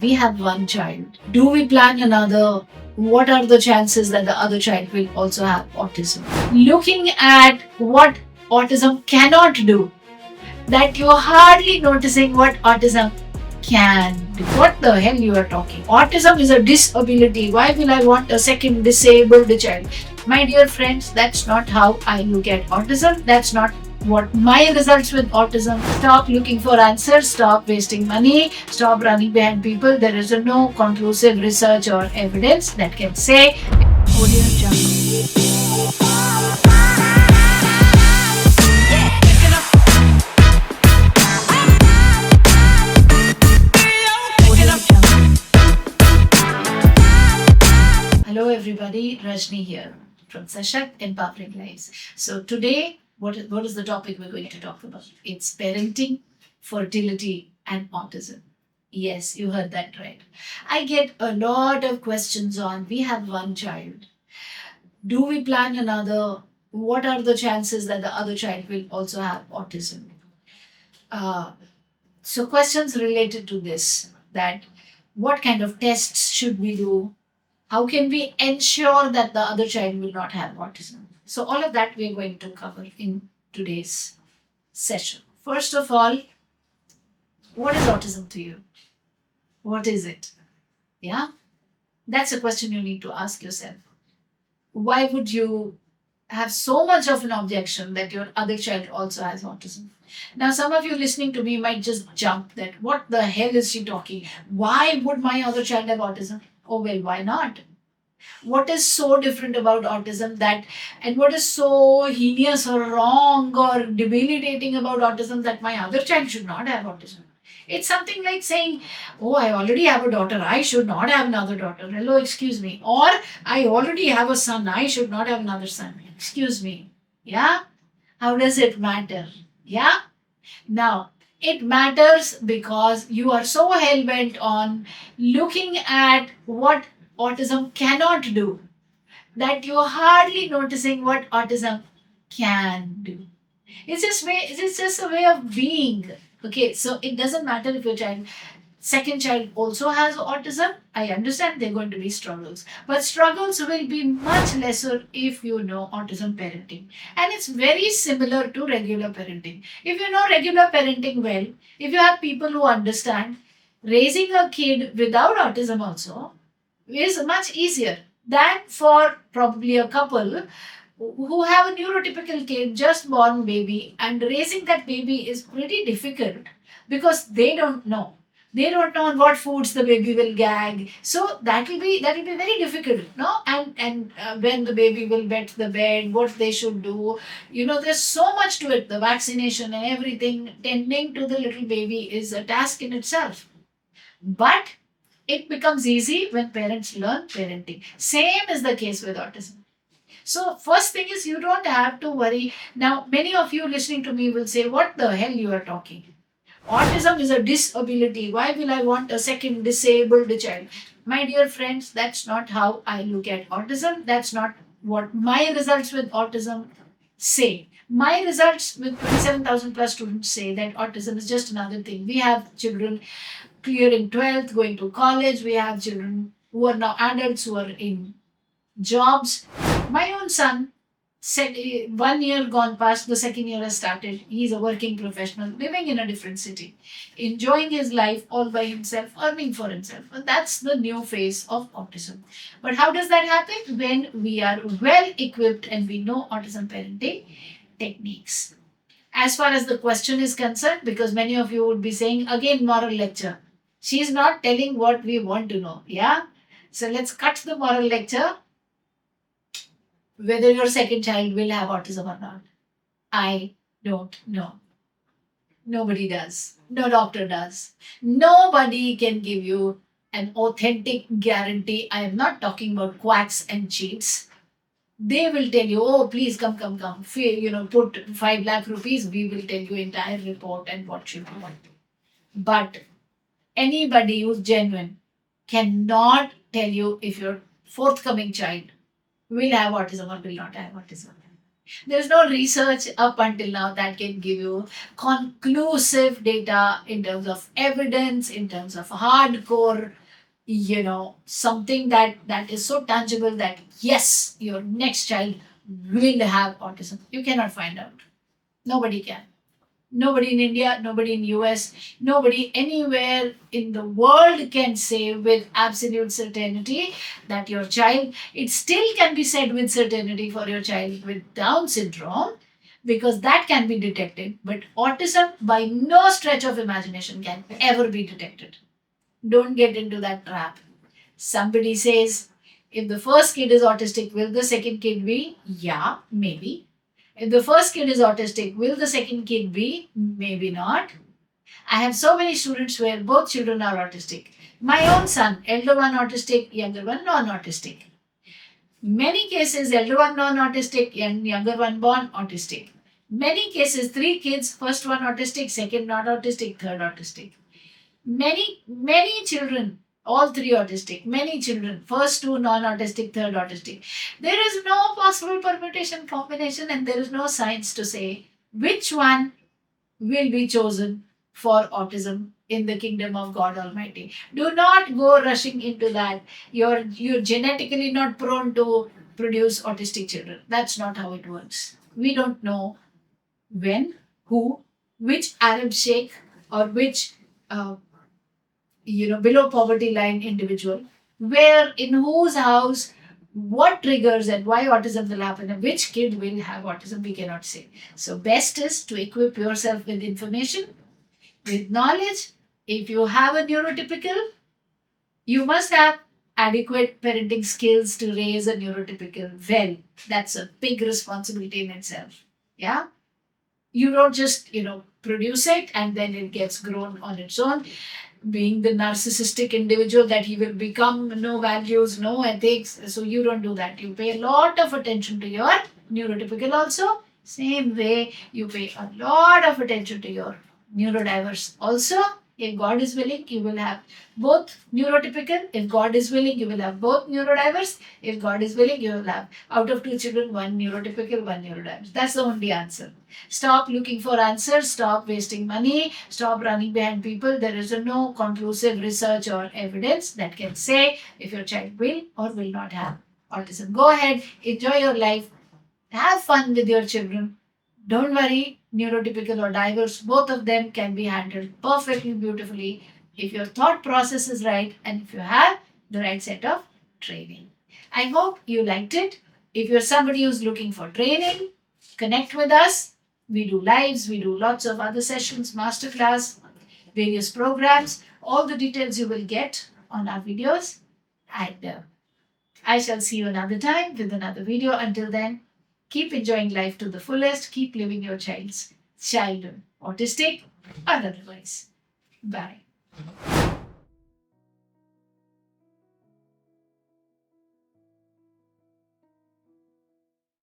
We have one child. Do we plan another? What are the chances that the other child will also have autism? Looking at what autism cannot do, that you're hardly noticing what autism can do. What the hell you are talking? Autism is a disability. Why will I want a second disabled child? My dear friends, that's not how I look at autism. That's not what my results with autism. Stop looking for answers. Stop wasting money. Stop running behind people. There is no conclusive research or evidence that can say Audio Jungle. Audio Jungle. Hello everybody, Rajni here from Sashakt Empowering Lives. So today, what is the topic we're going to talk about? It's parenting, fertility, and autism. Yes, you heard that right. I get a lot of questions on we have one child. Do we plan another? What are the chances that the other child will also have autism? Uh, so questions related to this, that what kind of tests should we do? How can we ensure that the other child will not have autism? So, all of that we're going to cover in today's session. First of all, what is autism to you? What is it? Yeah, that's a question you need to ask yourself. Why would you have so much of an objection that your other child also has autism? Now, some of you listening to me might just jump that what the hell is she talking? Why would my other child have autism? Oh, well, why not? What is so different about autism that, and what is so heinous or wrong or debilitating about autism that my other child should not have autism? It's something like saying, oh, I already have a daughter, I should not have another daughter. Hello, excuse me. Or I already have a son, I should not have another son. Excuse me. Yeah? How does it matter? Yeah? Now, it matters because you are so hell bent on looking at what autism cannot do that you're hardly noticing what autism can do. It's just a way of being. Okay, so it doesn't matter if your second child also has autism. I understand there are going to be struggles, but struggles will be much lesser if you know autism parenting. And it's very similar to regular parenting. If you know regular parenting well, if you have people who understand, raising a kid without autism also is much easier than for probably a couple who have a neurotypical kid, just born baby, and raising that baby is pretty difficult because they don't know. They don't know on what foods the baby will gag. So that will be very difficult, no? And when the baby will wet the bed, what they should do. There's so much to it. The vaccination and everything, tending to the little baby is a task in itself. But it becomes easy when parents learn parenting. Same is the case with autism. So, first thing is you don't have to worry. Now, many of you listening to me will say, what the hell you are talking? Autism is a disability. Why will I want a second disabled child? My dear friends, that's not how I look at autism. That's not what my results with autism say. My results with 27,000 plus students say that autism is just another thing. We have children clearing 12th, going to college. We have children who are now adults who are in jobs. My own son said 1 year gone past, the second year has started. He's a working professional living in a different city, enjoying his life all by himself, earning for himself. And that's the new phase of autism. But how does that happen? When we are well equipped and we know autism parenting techniques. As far as the question is concerned, because many of you would be saying, again, moral lecture. She's not telling what we want to know. Yeah? So let's cut the moral lecture. Whether your second child will have autism or not, I don't know. Nobody does. No doctor does. Nobody can give you an authentic guarantee. I am not talking about quacks and cheats. They will tell you, oh, please come, come, come. Put 5 lakh rupees. We will tell you entire report and what should you want. But anybody who's genuine cannot tell you if your forthcoming child will have autism or will not have autism. There's no research up until now that can give you conclusive data in terms of evidence, in terms of hardcore, something that is so tangible that yes, your next child will have autism. You cannot find out. Nobody can. Nobody in India, nobody in US, nobody anywhere in the world can say with absolute certainty that your child, it still can be said with certainty for your child with Down syndrome because that can be detected. But autism, by no stretch of imagination, can ever be detected. Don't get into that trap. Somebody says, if the first kid is autistic, will the second kid be? Yeah, maybe. If the first kid is autistic, will the second kid be? Maybe not. I have so many students where both children are autistic. My own son, elder one autistic, younger one non autistic. Many cases, elder one non autistic and younger one born autistic. Many cases, three kids, first one autistic, second not autistic, third autistic. Many children, all three autistic, many children, first two non-autistic, third autistic. There is no possible permutation combination and there is no science to say which one will be chosen for autism in the kingdom of God Almighty. Do not go rushing into that. You're genetically not prone to produce autistic children. That's not how it works. We don't know when, who, which Arab sheikh or which below poverty line individual, where in whose house, what triggers and why autism will happen and which kid will have autism, we cannot say. So best is to equip yourself with information, with knowledge. If you have a neurotypical, you must have adequate parenting skills to raise a neurotypical well. That's a big responsibility in itself. Yeah. You don't just, produce it and then it gets grown on its own being the narcissistic individual that he will become, no values, no ethics. So you don't do that. You pay a lot of attention to your neurotypical also. Same way you pay a lot of attention to your neurodiverse also. If God is willing, you will have both neurotypical. If God is willing, you will have both neurodiverse. If God is willing, you will have out of two children, one neurotypical, one neurodiverse. That's the only answer. Stop looking for answers. Stop wasting money. Stop running behind people. There is no conclusive research or evidence that can say if your child will or will not have autism. Go ahead, enjoy your life, have fun with your children. Don't worry, neurotypical or diverse, both of them can be handled perfectly beautifully if your thought process is right and if you have the right set of training. I hope you liked it. If you're somebody who's looking for training, connect with us. We do lives, we do lots of other sessions, masterclass, various programs. All the details you will get on our videos. And I shall see you another time with another video. Until then, keep enjoying life to the fullest. Keep living your childhood, autistic or otherwise. Bye.